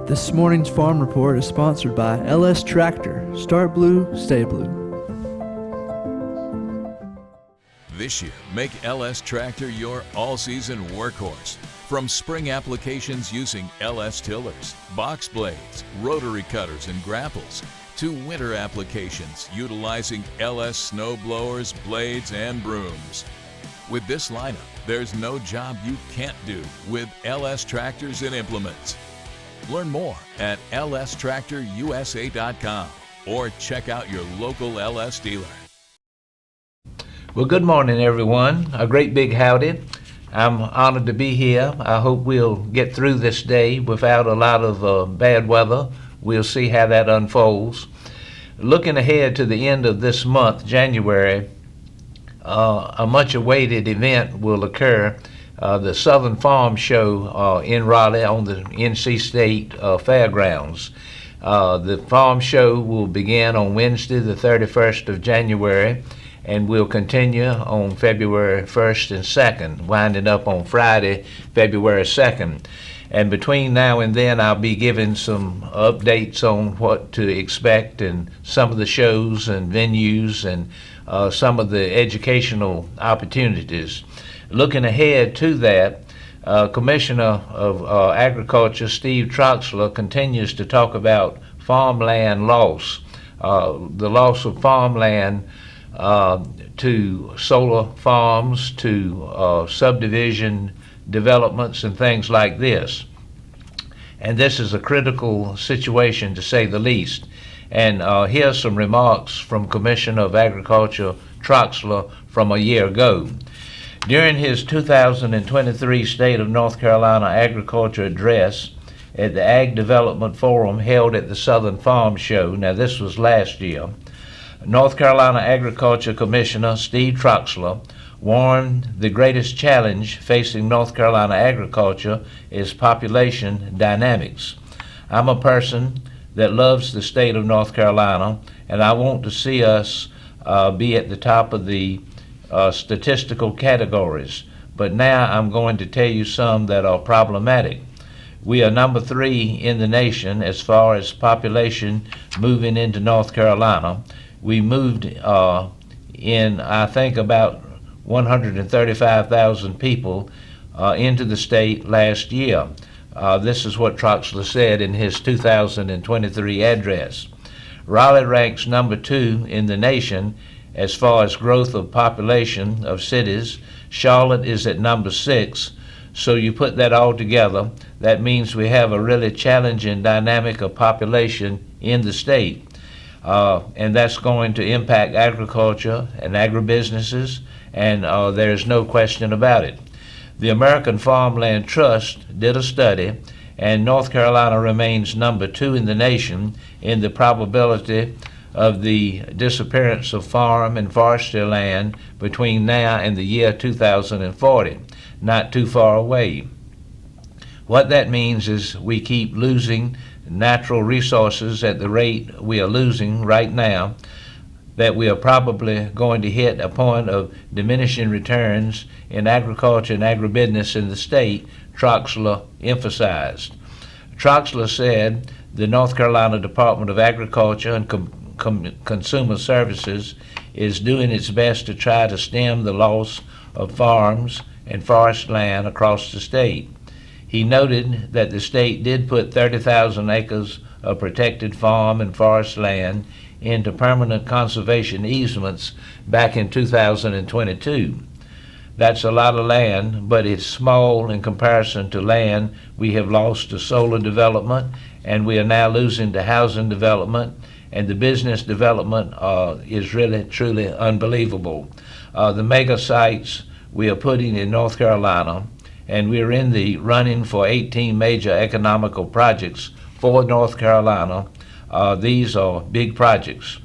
This morning's Farm Report is sponsored by LS Tractor. Start blue, stay blue. This year, make LS Tractor your all-season workhorse. From spring applications using LS tillers, box blades, rotary cutters, and grapples, to winter applications utilizing LS snow blowers, blades, and brooms. With this lineup, there's no job you can't do with LS tractors and implements. Learn more at lstractorusa.com or check out your local LS dealer. Well, good morning, everyone. A great big howdy. I'm honored to be here. I hope we'll get through this day without a lot of bad weather. We'll see how that unfolds. Looking ahead to the end of this month, January, a much-awaited event will occur. The Southern Farm Show in Raleigh on the NC State Fairgrounds. The Farm Show will begin on Wednesday, the 31st of January, and will continue on February 1st and 2nd, winding up on Friday, February 2nd. And between now and then, I'll be giving some updates on what to expect and some of the shows and venues and some of the educational opportunities. Looking ahead to that, Commissioner of Agriculture Steve Troxler continues to talk about farmland loss, the loss of farmland to solar farms, to subdivision developments and things like this. And this is a critical situation, to say the least. And here's some remarks from Commissioner of Agriculture Troxler from a year ago. During his 2023 State of North Carolina Agriculture Address at the Ag Development Forum held at the Southern Farm Show, now this was last year, North Carolina Agriculture Commissioner Steve Troxler warned the greatest challenge facing North Carolina agriculture is population dynamics. I'm a person that loves the state of North Carolina, and I want to see us be at the top of the statistical categories, but now I'm going to tell you some that are problematic. We are number 3 in the nation as far as population moving into North Carolina. We moved in, I think, about 135,000 people into the state last year. This is what Troxler said in his 2023 address. Raleigh ranks number 2 in the nation as far as growth of population of cities. Charlotte is at number 6. So you put that all together, that means we have a really challenging dynamic of population in the state. And that's going to impact agriculture and agribusinesses, and there's no question about it. The American Farmland Trust did a study, and North Carolina remains number 2 in the nation in the probability of the disappearance of farm and forestry land between now and the year 2040, not too far away. What that means is we keep losing natural resources at the rate we are losing right now, that we are probably going to hit a point of diminishing returns in agriculture and agribusiness in the state, Troxler emphasized. Troxler said the North Carolina Department of Agriculture and Consumer Services is doing its best to try to stem the loss of farms and forest land across the state. He noted that the state did put 30,000 acres of protected farm and forest land into permanent conservation easements back in 2022. That's a lot of land, but it's small in comparison to land we have lost to solar development, and we are now losing to housing development, and the business development is really, truly unbelievable. The mega sites we are putting in North Carolina, and we're in the running for 18 major economical projects for North Carolina. These are big projects.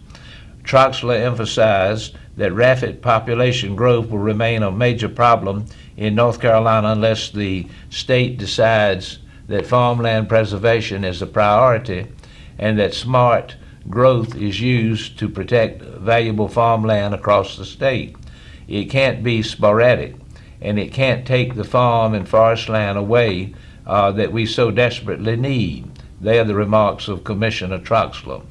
Troxler emphasized that rapid population growth will remain a major problem in North Carolina unless the state decides that farmland preservation is a priority and that smart growth is used to protect valuable farmland across the state. It can't be sporadic, and it can't take the farm and forest land away that we so desperately need. They are the remarks of Commissioner Troxler.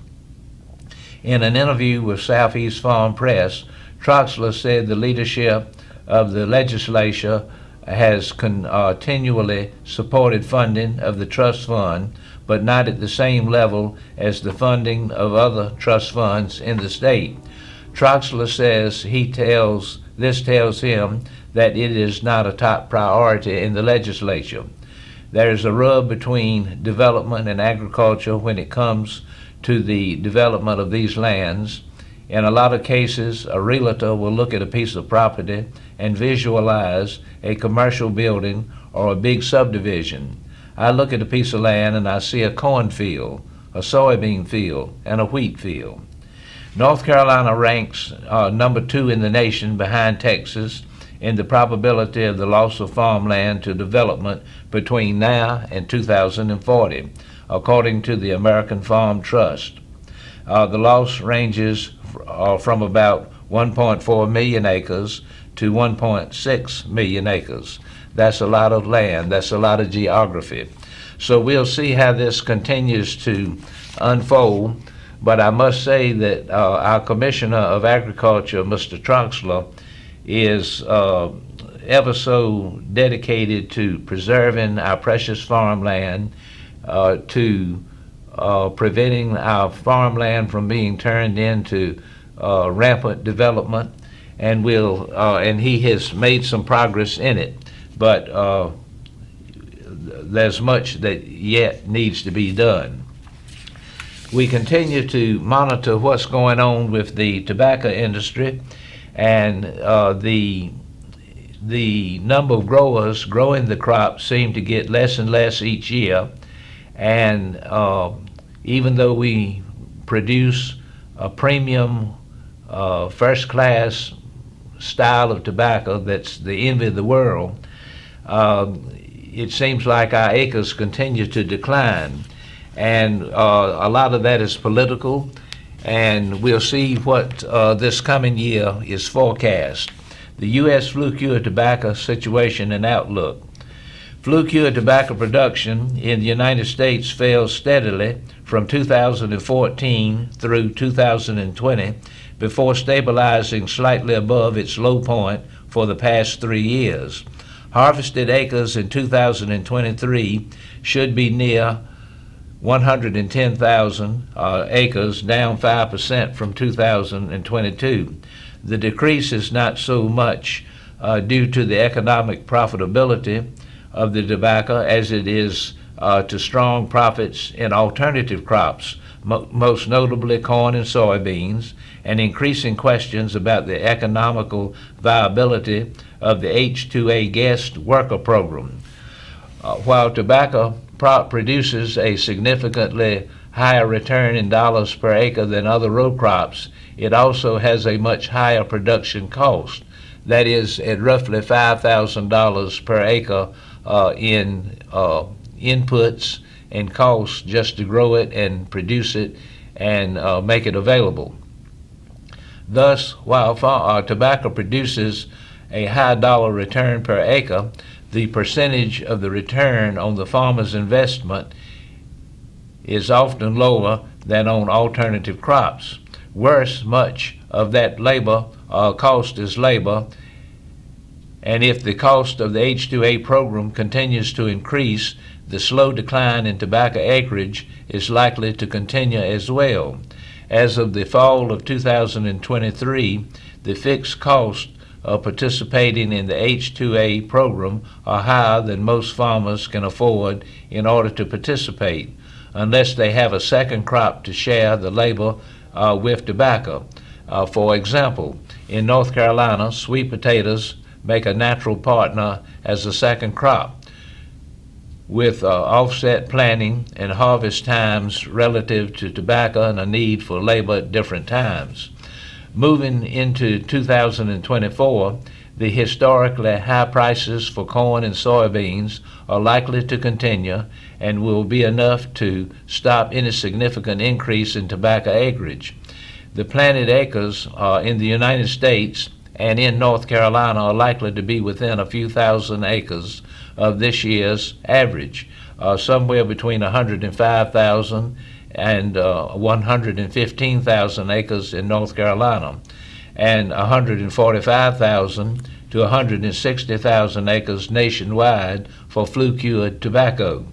In an interview with Southeast Farm Press, Troxler said the leadership of the legislature has continually supported funding of the trust fund, but not at the same level as the funding of other trust funds in the state. Troxler says this tells him that it is not a top priority in the legislature. There is a rub between development and agriculture when it comes to the development of these lands. In a lot of cases, a realtor will look at a piece of property and visualize a commercial building or a big subdivision. I look at a piece of land and I see a cornfield, a soybean field, and a wheat field. North Carolina ranks number 2 in the nation behind Texas in the probability of the loss of farmland to development between now and 2040, according to the American Farm Trust. The loss ranges from about 1.4 million acres to 1.6 million acres. That's a lot of land. That's a lot of geography. So we'll see how this continues to unfold. But I must say that our Commissioner of Agriculture, Mr. Troxler, is ever so dedicated to preserving our precious farmland, to preventing our farmland from being turned into rampant development, and he has made some progress in it. But there's much that yet needs to be done. We continue to monitor what's going on with the tobacco industry, and the number of growers growing the crop seem to get less and less each year. And even though we produce a premium, first-class style of tobacco that's the envy of the world, it seems like our acres continue to decline. And a lot of that is political, and we'll see what this coming year is forecast. The U.S. flue-cured tobacco situation and outlook. Flue-cured tobacco production in the United States fell steadily from 2014 through 2020 before stabilizing slightly above its low point for the past 3 years. Harvested acres in 2023 should be near 110,000 acres, down 5% from 2022. The decrease is not so much due to the economic profitability of the tobacco as it is to strong profits in alternative crops, most notably corn and soybeans, and increasing questions about the economical viability of the H-2A guest worker program. While tobacco produces a significantly higher return in dollars per acre than other row crops, it also has a much higher production cost. That is, at roughly $5,000 per acre in inputs and costs just to grow it and produce it and make it available. Thus, while tobacco produces a high dollar return per acre, the percentage of the return on the farmer's investment is often lower than on alternative crops. Worse, much of that labor cost is labor, and if the cost of the H-2A program continues to increase, the slow decline in tobacco acreage is likely to continue as well. As of the fall of 2023, the fixed cost of participating in the H-2A program are higher than most farmers can afford in order to participate, unless they have a second crop to share the labor with tobacco. For example, in North Carolina, sweet potatoes make a natural partner as a second crop, with offset planting and harvest times relative to tobacco and a need for labor at different times. Moving into 2024, the historically high prices for corn and soybeans are likely to continue and will be enough to stop any significant increase in tobacco acreage. The planted acres in the United States and in North Carolina are likely to be within a few thousand acres of this year's average, somewhere between 105,000 and 115,000 acres in North Carolina, and 145,000 to 160,000 acres nationwide for flue-cured tobacco.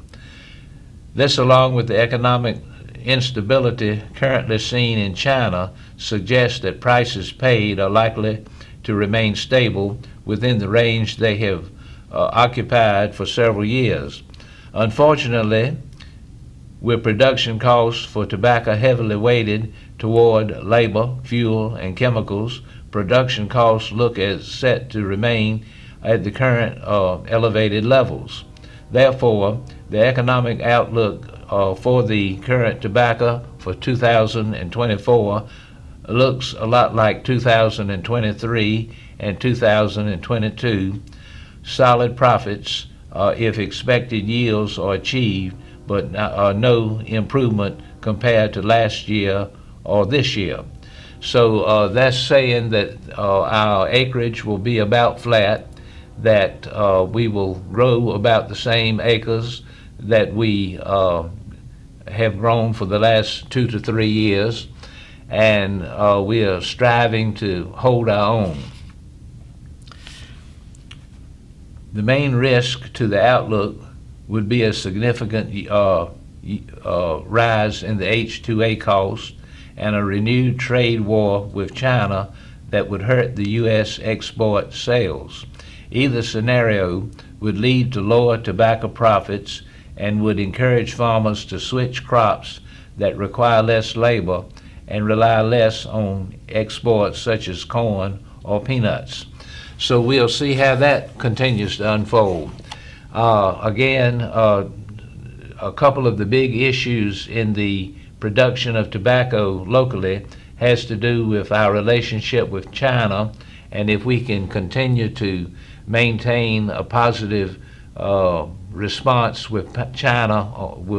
This, along with the economic instability currently seen in China, suggests that prices paid are likely to remain stable within the range they have occupied for several years. Unfortunately, with production costs for tobacco heavily weighted toward labor, fuel, and chemicals, production costs look as set to remain at the current elevated levels. Therefore, the economic outlook for the current tobacco for 2024 looks a lot like 2023 and 2022. Solid profits if expected yields are achieved, but no improvement compared to last year or this year. So that's saying that our acreage will be about flat, that we will grow about the same acres that we have grown for the last 2 to 3 years, and we are striving to hold our own. The main risk to the outlook would be a significant rise in the H2A cost and a renewed trade war with China that would hurt the U.S. export sales. Either scenario would lead to lower tobacco profits and would encourage farmers to switch crops that require less labor and rely less on exports such as corn or peanuts. So we'll see how that continues to unfold. Again, a couple of the big issues in the production of tobacco locally has to do with our relationship with China, and if we can continue to maintain a positive response with China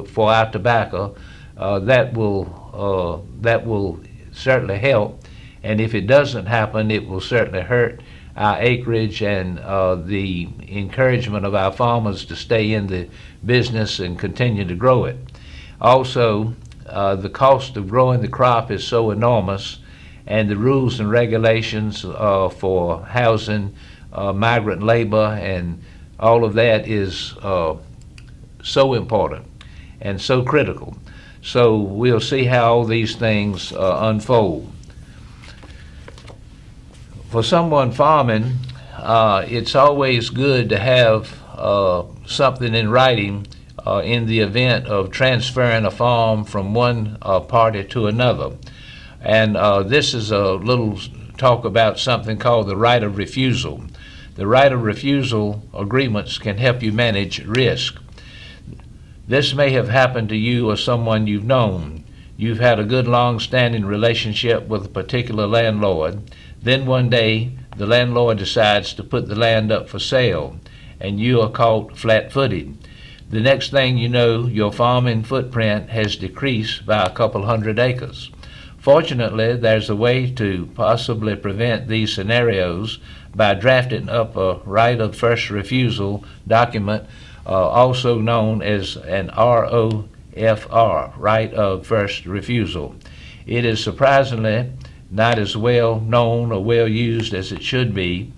for our tobacco, that will certainly help. And if it doesn't happen, it will certainly hurt our acreage and the encouragement of our farmers to stay in the business and continue to grow it. Also, the cost of growing the crop is so enormous, and the rules and regulations for housing migrant labor and all of that is so important and so critical. So we'll see how all these things unfold. For someone farming, it's always good to have something in writing in the event of transferring a farm from one party to another. And this is a little talk about something called the right of refusal. The right of refusal agreements can help you manage risk. This may have happened to you or someone you've known. You've had a good long-standing relationship with a particular landlord. Then one day, the landlord decides to put the land up for sale, and you are caught flat-footed. The next thing you know, your farming footprint has decreased by a couple hundred acres. Fortunately, there's a way to possibly prevent these scenarios by drafting up a right of first refusal document, also known as an ROFR, right of first refusal. It is surprisingly not as well known or well used as it should be,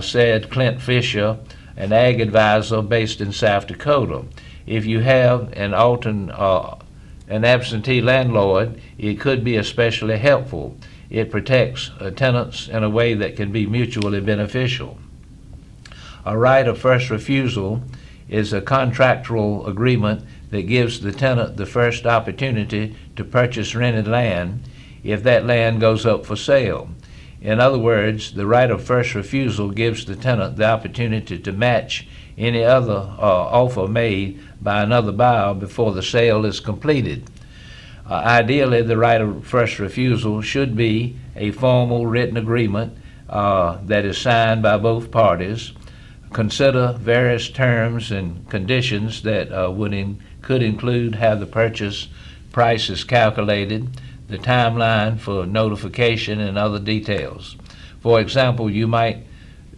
said Clint Fisher, an ag advisor based in South Dakota. If you have an absentee landlord, it could be especially helpful. It protects tenants in a way that can be mutually beneficial. A right of first refusal is a contractual agreement that gives the tenant the first opportunity to purchase rented land if that land goes up for sale. In other words, the right of first refusal gives the tenant the opportunity to match any other offer made by another buyer before the sale is completed. Ideally, the right of first refusal should be a formal written agreement that is signed by both parties. Consider various terms and conditions that could include how the purchase price is calculated, the timeline for notification, and other details. For example, you might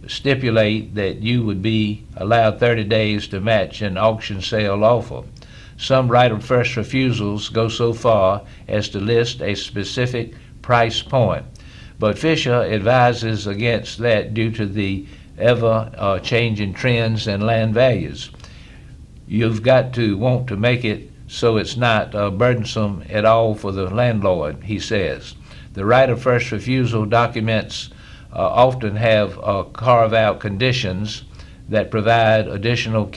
stipulate that you would be allowed 30 days to match an auction sale offer. Some right of first refusals go so far as to list a specific price point, but Fisher advises against that due to the ever-changing trends and land values. You've got to want to make it so it's not burdensome at all for the landlord, he says. The right of first refusal documents often have carve-out conditions that provide additional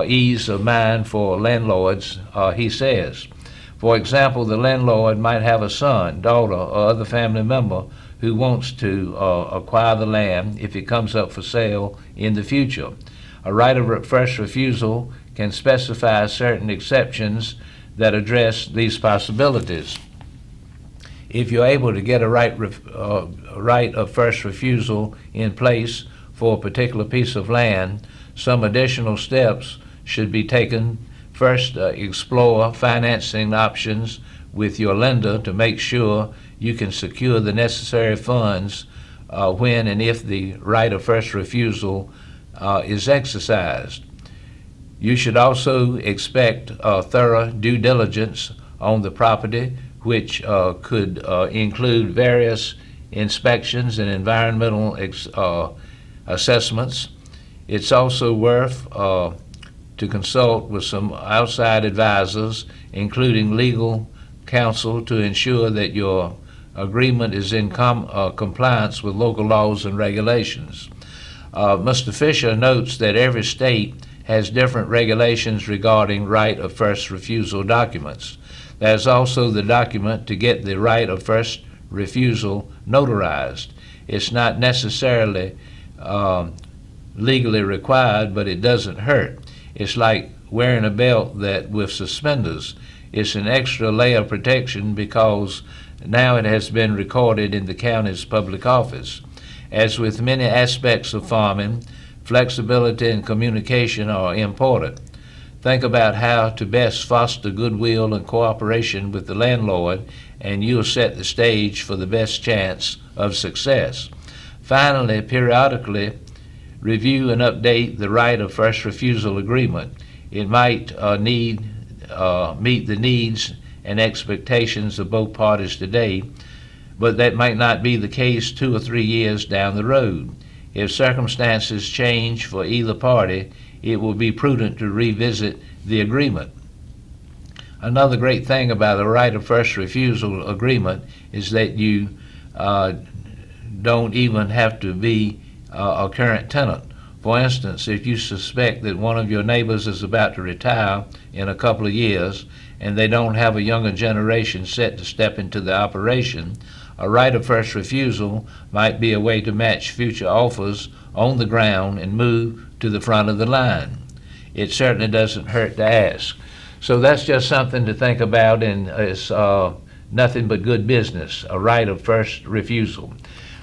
ease of mind for landlords, he says. For example, the landlord might have a son, daughter, or other family member who wants to acquire the land if it comes up for sale in the future. A right of first refusal can specify certain exceptions that address these possibilities. If you're able to get a right of first refusal in place for a particular piece of land, some additional steps should be taken. First, explore financing options with your lender to make sure you can secure the necessary funds when and if the right of first refusal is exercised. You should also expect thorough due diligence on the property, which could include various inspections and environmental assessments. It's also worth to consult with some outside advisors, including legal counsel, to ensure that your agreement is in compliance with local laws and regulations. Mr. Fisher notes that every state has different regulations regarding right of first refusal documents. There's also the document to get the right of first refusal notarized. It's not necessarily legally required, but it doesn't hurt. It's like wearing a belt that with suspenders. It's an extra layer of protection because now it has been recorded in the county's public office. As with many aspects of farming, flexibility and communication are important. Think about how to best foster goodwill and cooperation with the landlord, and you'll set the stage for the best chance of success. Finally, periodically review and update the right of first refusal agreement. It might meet the needs and expectations of both parties today, but that might not be the case 2 or 3 years down the road. If circumstances change for either party, it will be prudent to revisit the agreement. Another great thing about a right of first refusal agreement is that you don't even have to be a current tenant. For instance, if you suspect that one of your neighbors is about to retire in a couple of years and they don't have a younger generation set to step into the operation, a right of first refusal might be a way to match future offers on the ground and move to the front of the line. It certainly doesn't hurt to ask. So that's just something to think about, and it's nothing but good business, a right of first refusal.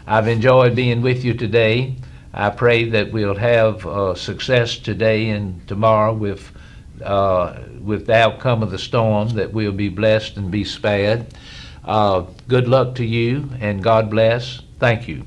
I've enjoyed being with you today. I pray that we'll have success today and tomorrow with the outcome of the storm, that we'll be blessed and be spared. Good luck to you, and God bless. Thank you.